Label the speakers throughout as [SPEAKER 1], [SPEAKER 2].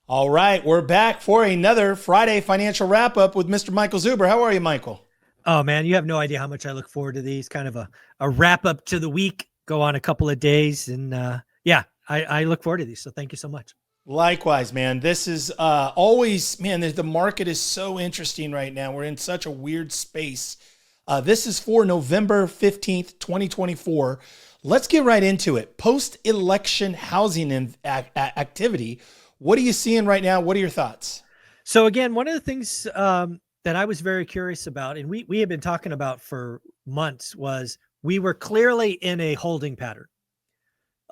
[SPEAKER 1] All right, we're back for another Friday financial wrap up with Mr. Michael Zuber. How are you, Michael?
[SPEAKER 2] Oh man, you have no idea how much I look forward to these. Kind of a wrap up to the week, go on a couple of days, and yeah, I look forward to these. So thank you so much.
[SPEAKER 1] Likewise, man. This is always, man, the market is so interesting right now. We're in such a weird space. This is for November 15th, 2024. Let's get right into it. Post-election housing activity. What are you seeing right now? What are your thoughts?
[SPEAKER 2] So again, one of the things that I was very curious about, and we have been talking about for months, was we were clearly in a holding pattern.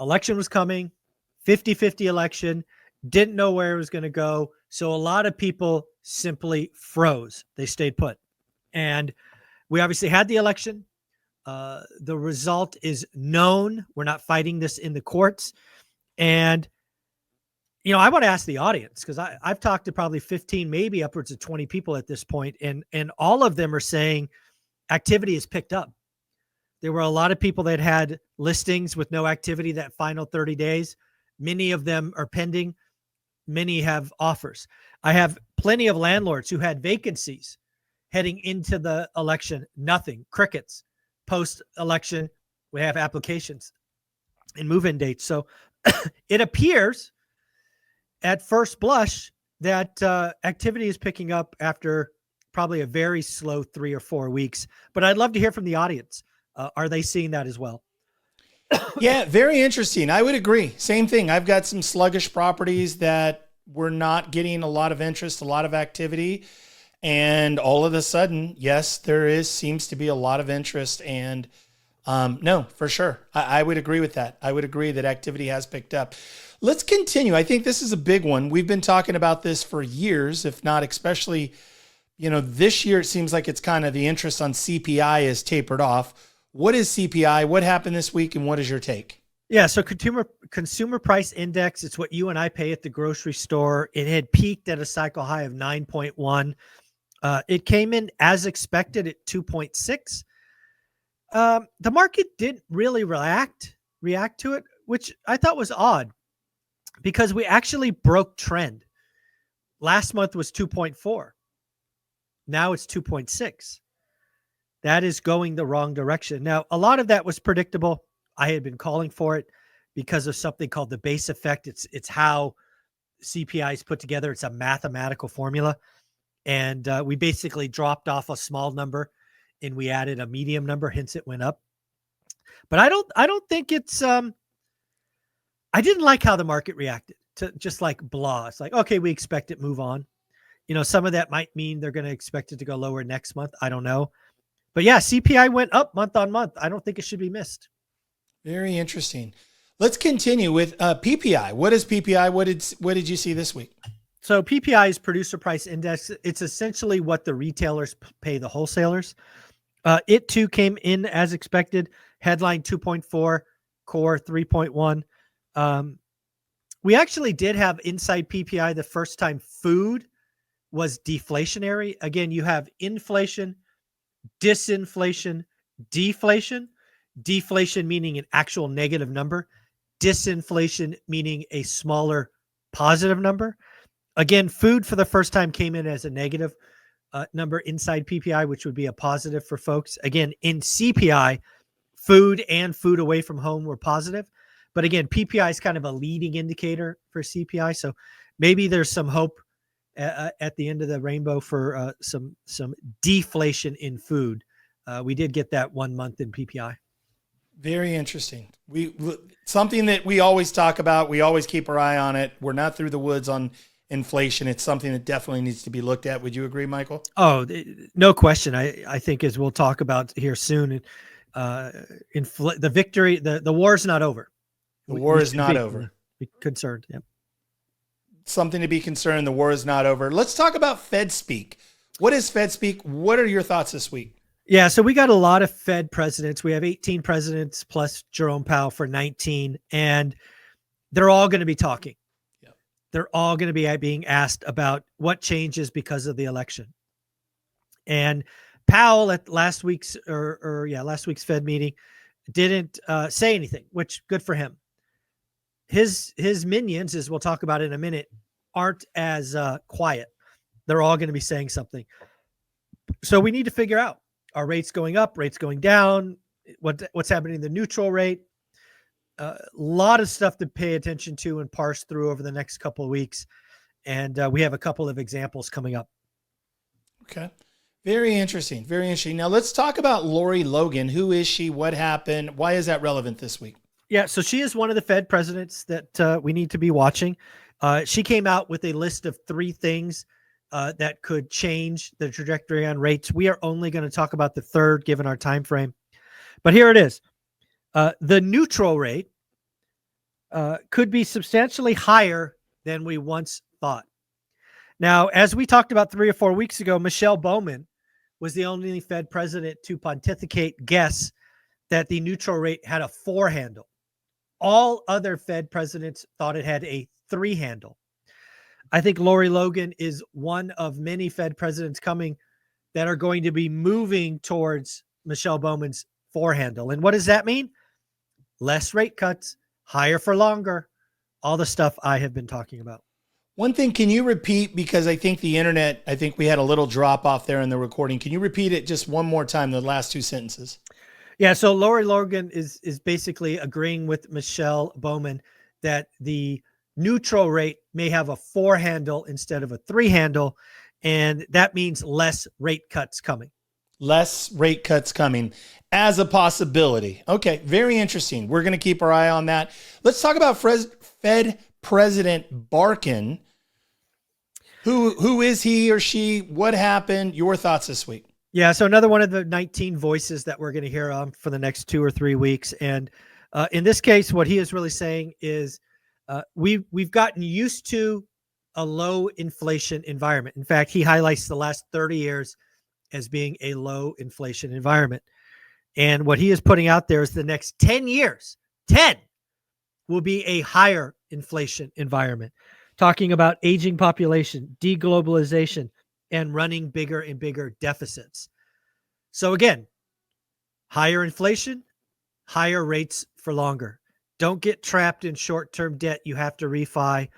[SPEAKER 2] Election was coming, 50-50 election, didn't know where it was going to go. So a lot of people simply froze. They stayed put. And we obviously had the election. The result is known. We're not fighting this in the courts. And, I want to ask the audience, because I've talked to probably 15, maybe upwards of 20 people at this point, and all of them are saying activity has picked up. There were a lot of people that had listings with no activity that final 30 days. Many of them are pending. Many have offers. I have plenty of landlords who had vacancies heading into the election. Nothing, crickets. Post-election, we have applications and move-in dates. So it appears at first blush that activity is picking up after probably a very slow 3 or 4 weeks. But I'd love to hear from the audience. Are they seeing that as well?
[SPEAKER 1] Yeah, very interesting. I would agree. Same thing. I've got some sluggish properties that were not getting a lot of interest, a lot of activity. And all of a sudden, yes, seems to be a lot of interest. And no, for sure. I would agree with that. I would agree that activity has picked up. Let's continue. I think this is a big one. We've been talking about this for years, if not especially, this year it seems like it's kind of the interest on CPI is tapered off. What is CPI? What happened this week, and what is your take?
[SPEAKER 2] Yeah, so consumer price index, it's what you and I pay at the grocery store. It had peaked at a cycle high of 9.1. It came in as expected at 2.6. The market didn't really react to it, which I thought was odd because we actually broke trend. Last month was 2.4. Now it's 2.6. That is going the wrong direction. Now, a lot of that was predictable. I had been calling for it because of something called the base effect. It's how CPI is put together. It's a mathematical formula. And we basically dropped off a small number and we added a medium number, hence it went up. But I don't think it's I didn't like how the market reacted to just like blah. It's like, okay, we expect it, move on. Some of that might mean they're going to expect it to go lower next month. I don't know. But yeah, CPI went up month on month. I don't think it should be missed.
[SPEAKER 1] Very interesting. Let's continue with PPI. What is PPI? What did you see this week?
[SPEAKER 2] So PPI is producer price index. It's essentially what the retailers pay the wholesalers. It too came in as expected. Headline 2.4, core 3.1. We actually did have inside PPI the first time food was deflationary. Again, you have inflation, disinflation, deflation. Deflation meaning an actual negative number. Disinflation meaning a smaller positive number. Again, food for the first time came in as a negative number inside PPI, which would be a positive for folks. Again, in CPI, food and food away from home were positive. But again, PPI is kind of a leading indicator for CPI. So maybe there's some hope at the end of the rainbow for some deflation in food. We did get that 1 month in PPI.
[SPEAKER 1] Very interesting. We something that we always talk about. We always keep our eye on it. We're not through the woods on inflation. It's something that definitely needs to be looked at. Would you agree, Michael?
[SPEAKER 2] Oh, no question. I think as we'll talk about here soon, the victory, the war is not over.
[SPEAKER 1] The war is not over.
[SPEAKER 2] Be concerned. Yep.
[SPEAKER 1] Something to be concerned. The war is not over. Let's talk about Fed speak. What is Fed speak? What are your thoughts this week?
[SPEAKER 2] Yeah, so we got a lot of Fed presidents. We have 18 presidents plus Jerome Powell for 19, and they're all going to be talking.
[SPEAKER 1] Yep.
[SPEAKER 2] They're all going to be being asked about what changes because of the election. And Powell at last week's Fed meeting didn't say anything, which good for him. His minions, as we'll talk about in a minute, aren't as quiet. They're all going to be saying something. So we need to figure out, are rates going up, rates going down, what's happening in the neutral rate. A lot of stuff to pay attention to and parse through over the next couple of weeks. And we have a couple of examples coming up.
[SPEAKER 1] Okay. Very interesting. Very interesting. Now let's talk about Lori Logan. Who is she? What happened? Why is that relevant this week?
[SPEAKER 2] Yeah, so she is one of the Fed presidents that we need to be watching. She came out with a list of 3 things that could change the trajectory on rates. We are only going to talk about the third, given our time frame. But here it is. The neutral rate could be substantially higher than we once thought. Now, as we talked about 3 or 4 weeks ago, Michelle Bowman was the only Fed president to pontificate guess that the neutral rate had a 4 handle. All other Fed presidents thought it had a 3 handle. I think Lori Logan is one of many Fed presidents coming that are going to be moving towards Michelle Bowman's 4 handle. And what does that mean? Less rate cuts, higher for longer, all the stuff I have been talking about.
[SPEAKER 1] One thing, can you repeat, because I think the internet, I think we had a little drop off there in the recording. Can you repeat it just one more time, the last 2 sentences?
[SPEAKER 2] Yeah, so Lori Logan is basically agreeing with Michelle Bowman that the neutral rate may have a 4 handle instead of a 3 handle, and that means less rate cuts coming.
[SPEAKER 1] Less rate cuts coming as a possibility. Okay, very interesting. We're going to keep our eye on that. Let's talk about Fed President Barkin. Who is he or she? What happened? Your thoughts this week?
[SPEAKER 2] Yeah, so another one of the 19 voices that we're going to hear for the next 2 or 3 weeks. And in this case, what he is really saying is we've gotten used to a low inflation environment. In fact, he highlights the last 30 years as being a low inflation environment. And what he is putting out there is the next 10 years, 10, will be a higher inflation environment, talking about aging population, deglobalization, and running bigger and bigger deficits. So again, higher inflation, higher rates for longer. Don't get trapped in short-term debt. You have to refi.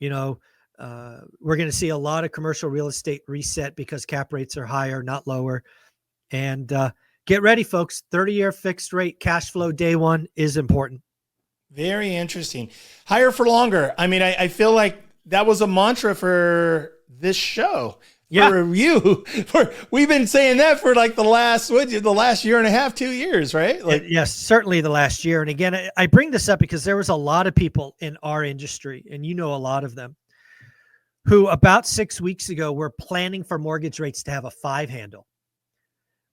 [SPEAKER 2] We're going to see a lot of commercial real estate reset because cap rates are higher, not lower. And get ready, folks. 30-year fixed rate cash flow day one is important.
[SPEAKER 1] Very interesting. Higher for longer. I mean, I feel like that was a mantra for this show.
[SPEAKER 2] Yeah.
[SPEAKER 1] For you. We've been saying that for like the last year and a half, 2 years, right? Like,
[SPEAKER 2] yes, certainly the last year. And again, I bring this up because there was a lot of people in our industry, and you know a lot of them, who about 6 weeks ago were planning for mortgage rates to have a 5 handle,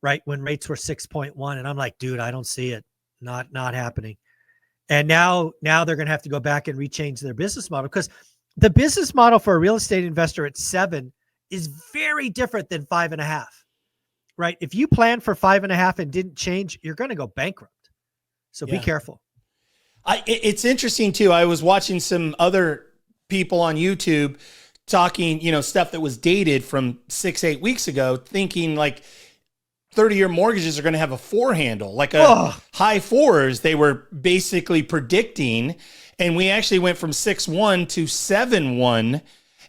[SPEAKER 2] right? When rates were 6.1. And I'm like, dude, I don't see it. Not happening. And now they're going to have to go back and rechange their business model, because the business model for a real estate investor at 7 is very different than 5.5, right? If you plan for 5.5 and didn't change, you're going to go bankrupt. So be careful.
[SPEAKER 1] It's interesting too. I was watching some other people on YouTube talking, stuff that was dated from 6-8 weeks ago, thinking like 30-year mortgages are going to have a 4 handle, like a high 4s. They were basically predicting, and we actually went from 6.1 to 7.1.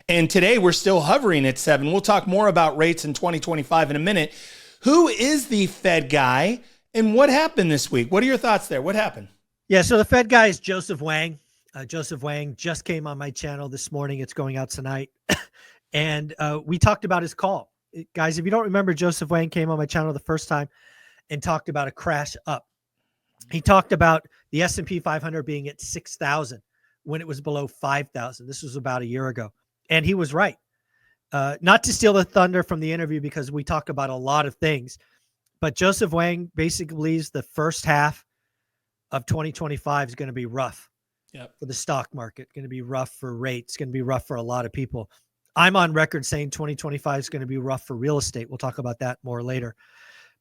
[SPEAKER 1] And today we're still hovering at 7. We'll talk more about rates in 2025 in a minute. Who is the Fed guy and what happened this week? What are your thoughts there? What happened?
[SPEAKER 2] Yeah, so the Fed guy is Joseph Wang. Joseph Wang just came on my channel this morning. It's going out tonight. And we talked about his call. Guys, if you don't remember, Joseph Wang came on my channel the first time and talked about a crash up. He talked about the S&P 500 being at 6,000 when it was below 5,000. This was about a year ago. And he was right. Not to steal the thunder from the interview, because we talk about a lot of things, but Joseph Wang basically believes the first half of 2025 is going to be rough for the stock market, going to be rough for rates, going to be rough for a lot of people. I'm on record saying 2025 is going to be rough for real estate. We'll talk about that more later.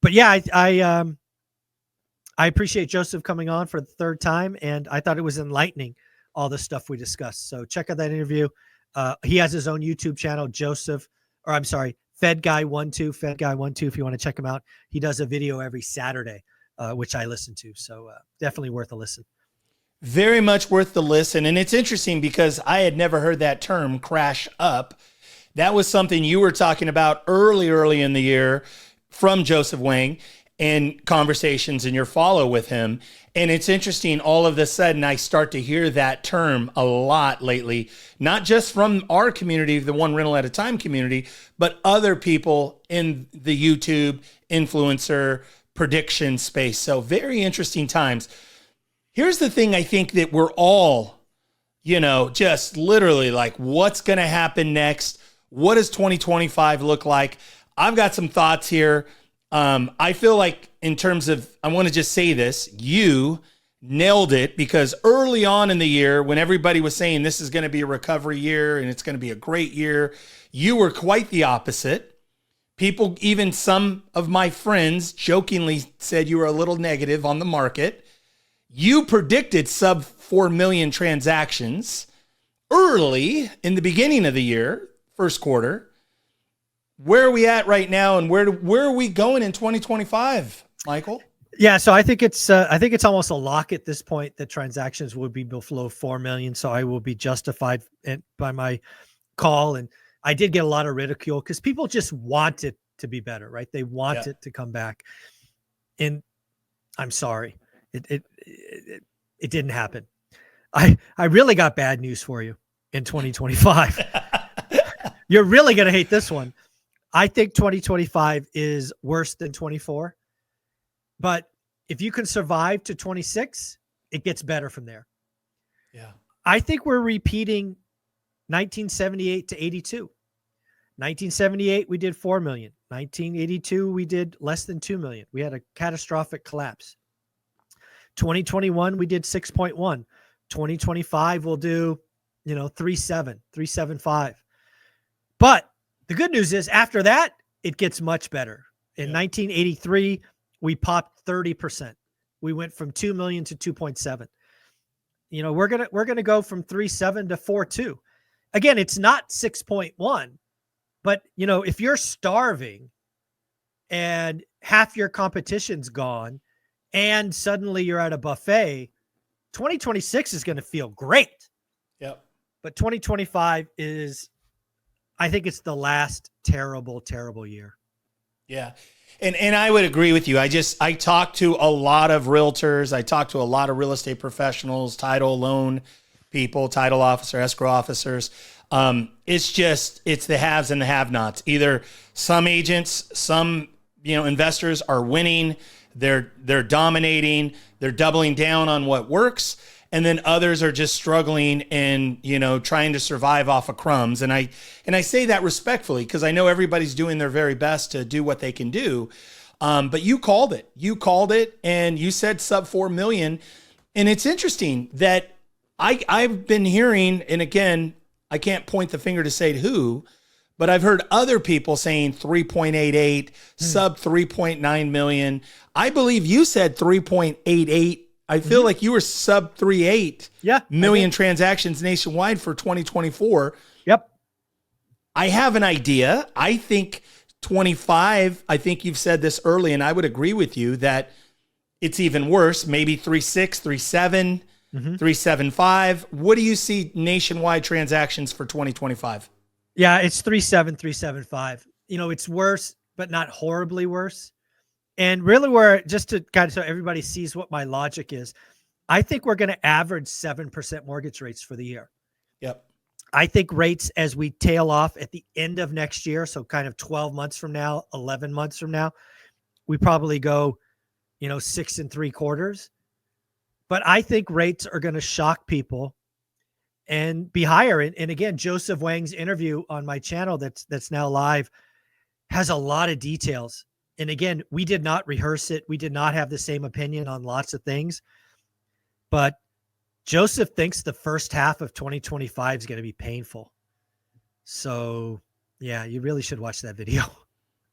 [SPEAKER 2] But yeah, I appreciate Joseph coming on for the third time, and I thought it was enlightening, all the stuff we discussed. So check out that interview. He has his own YouTube channel, Fed Guy 12, Fed Guy 12. If you want to check him out, he does a video every Saturday, which I listen to. So definitely worth a listen.
[SPEAKER 1] Very much worth the listen. And it's interesting because I had never heard that term, crash up. That was something you were talking about early in the year from Joseph Wang and conversations in your follow with him. And it's interesting, all of a sudden, I start to hear that term a lot lately, not just from our community, the One Rental at a Time community, but other people in the YouTube influencer prediction space. So very interesting times. Here's the thing, I think that we're all, just literally like, what's going to happen next? What does 2025 look like? I've got some thoughts here. I feel like in terms of, I want to just say this, you nailed it, because early on in the year, when everybody was saying this is going to be a recovery year and it's going to be a great year, you were quite the opposite. People, even some of my friends jokingly said you were a little negative on the market. You predicted sub 4 million transactions early in the beginning of the year, first quarter. Where are we at right now, and where are we going in 2025, Michael?
[SPEAKER 2] Yeah, so I think it's almost a lock at this point that transactions would be below 4 million. So I will be justified by my call. And I did get a lot of ridicule because people just want it to be better, right? They want it to come back. And I'm sorry, it didn't happen. I really got bad news for you in 2025. You're really going to hate this one. I think 2025 is worse than 24, but if you can survive to 26, it gets better from there.
[SPEAKER 1] Yeah.
[SPEAKER 2] I think we're repeating 1978 to 82. 1978, we did 4 million. 1982, we did less than 2 million. We had a catastrophic collapse. 2021, we did 6.1. 2025, we'll do, 3.7, 3.75. But the good news is after that, it gets much better. In 1983, we popped 30%. We went from 2 million to 2.7. We're gonna go from 3.7 to 4.2. Again, it's not 6.1, but if you're starving and half your competition's gone and suddenly you're at a buffet, 2026 is going to feel great.
[SPEAKER 1] Yep.
[SPEAKER 2] But 2025 is, I think it's the last terrible, terrible year.
[SPEAKER 1] Yeah. And I would agree with you. I talk to a lot of realtors. I talk to a lot of real estate professionals, title loan people, title officer, escrow officers. It's the haves and the have-nots. Either some agents, some, investors are winning. They're dominating. They're doubling down on what works. And then others are just struggling and, trying to survive off of crumbs. And I say that respectfully because I know everybody's doing their very best to do what they can do. But you called it. You called it, and you said sub 4 million. And it's interesting that I've been hearing, and again, I can't point the finger to say who, but I've heard other people saying 3.88, sub 3.9 million. I believe you said 3.88. I feel like you were sub 3.8 million transactions nationwide for 2024.
[SPEAKER 2] Yep.
[SPEAKER 1] I have an idea. I think 25, I think you've said this early, and I would agree with you that it's even worse, maybe 3.6, 3.7, 3.75. What do you see nationwide transactions for 2025?
[SPEAKER 2] Yeah, it's 3.7, 3.75. It's worse, but not horribly worse. And really just to kind of so everybody sees what my logic is, I think we're going to average 7% mortgage rates for the year.
[SPEAKER 1] Yep.
[SPEAKER 2] I think rates as we tail off at the end of next year, so kind of 12 months from now, 11 months from now, we probably go, 6 3/4. But I think rates are going to shock people and be higher. And again, Joseph Wang's interview on my channel that's now live has a lot of details. And again, we did not rehearse it. We did not have the same opinion on lots of things. But Joseph thinks the first half of 2025 is going to be painful. So, yeah, you really should watch that video.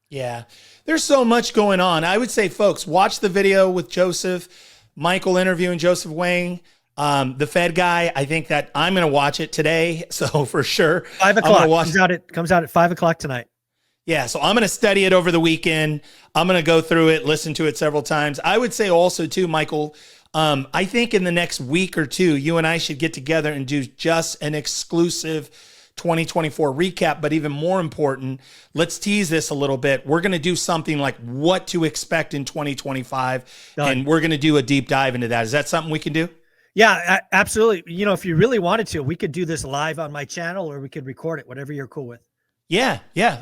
[SPEAKER 1] Yeah, there's so much going on. I would say, folks, watch the video with Joseph, Michael interviewing Joseph Wang, the Fed guy. I think that I'm going to watch it today. So for sure.
[SPEAKER 2] 5 o'clock. Comes out at 5 o'clock tonight.
[SPEAKER 1] Yeah, so I'm going to study it over the weekend. I'm going to go through it, listen to it several times. I would say also, too, Michael, I think in the next week or two, you and I should get together and do just an exclusive 2024 recap. But even more important, let's tease this a little bit. We're going to do something like what to expect in 2025.
[SPEAKER 2] Done.
[SPEAKER 1] And we're going to do a deep dive into that. Is that something we can do?
[SPEAKER 2] Yeah, absolutely. You know, if you really wanted to, we could do this live on my channel, or we could record it, whatever you're cool with.
[SPEAKER 1] Yeah.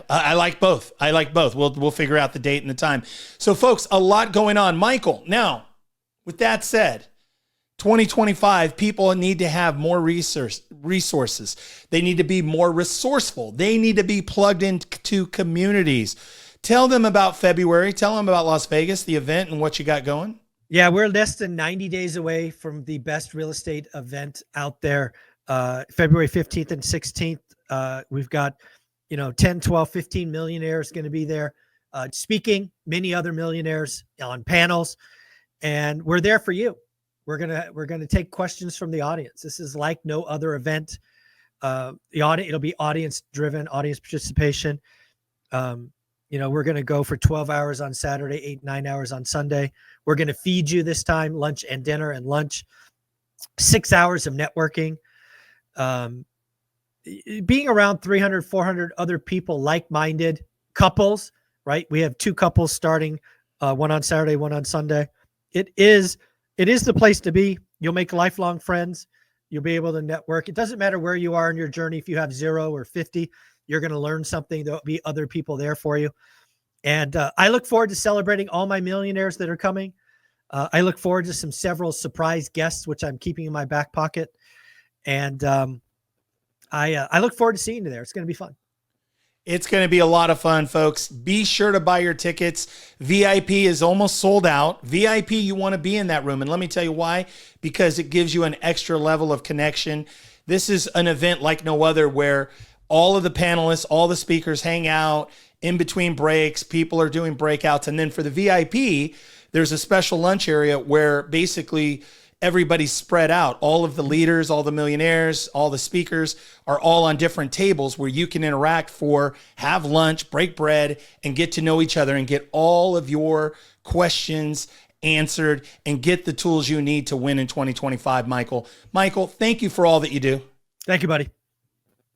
[SPEAKER 1] I like both. We'll figure out the date and the time. So folks, a lot going on. Michael, now, with that said, 2025, people need to have more resources. They need to be more resourceful. They need to be plugged into communities. Tell them about February. Tell them about Las Vegas, the event, and what you got going.
[SPEAKER 2] Yeah, we're less than 90 days away from the best real estate event out there. February 15th and 16th. We've got, 10, 12, 15 millionaires going to be there speaking, many other millionaires on panels. And we're there for you. We're going to take questions from the audience. This is like no other event. It'll be audience driven, audience participation. We're going to go for 12 hours on Saturday, 8-9 hours on Sunday. We're going to feed you this time, lunch and dinner and lunch, 6 hours of networking. Being around 300, 400 other people, like-minded couples, right? We have 2 couples starting, one on Saturday, one on Sunday. It is the place to be. You'll make lifelong friends. You'll be able to network. It doesn't matter where you are in your journey. If you have 0 or 50, you're going to learn something. There'll be other people there for you. And I look forward to celebrating all my millionaires that are coming. I look forward to several surprise guests, which I'm keeping in my back pocket. And I look forward to seeing you there. It's going to be fun.
[SPEAKER 1] It's going to be a lot of fun, folks. Be sure to buy your tickets. VIP is almost sold out. VIP, you want to be in that room. And let me tell you why. Because it gives you an extra level of connection. This is an event like no other, where all of the panelists, all the speakers hang out in between breaks. People are doing breakouts. And then for the VIP, there's a special lunch area where basically everybody's spread out. All of the leaders, all the millionaires, all the speakers are all on different tables where you can interact have lunch, break bread, and get to know each other and get all of your questions answered and get the tools you need to win in 2025, Michael. Michael, thank you for all that you do.
[SPEAKER 2] Thank you, buddy.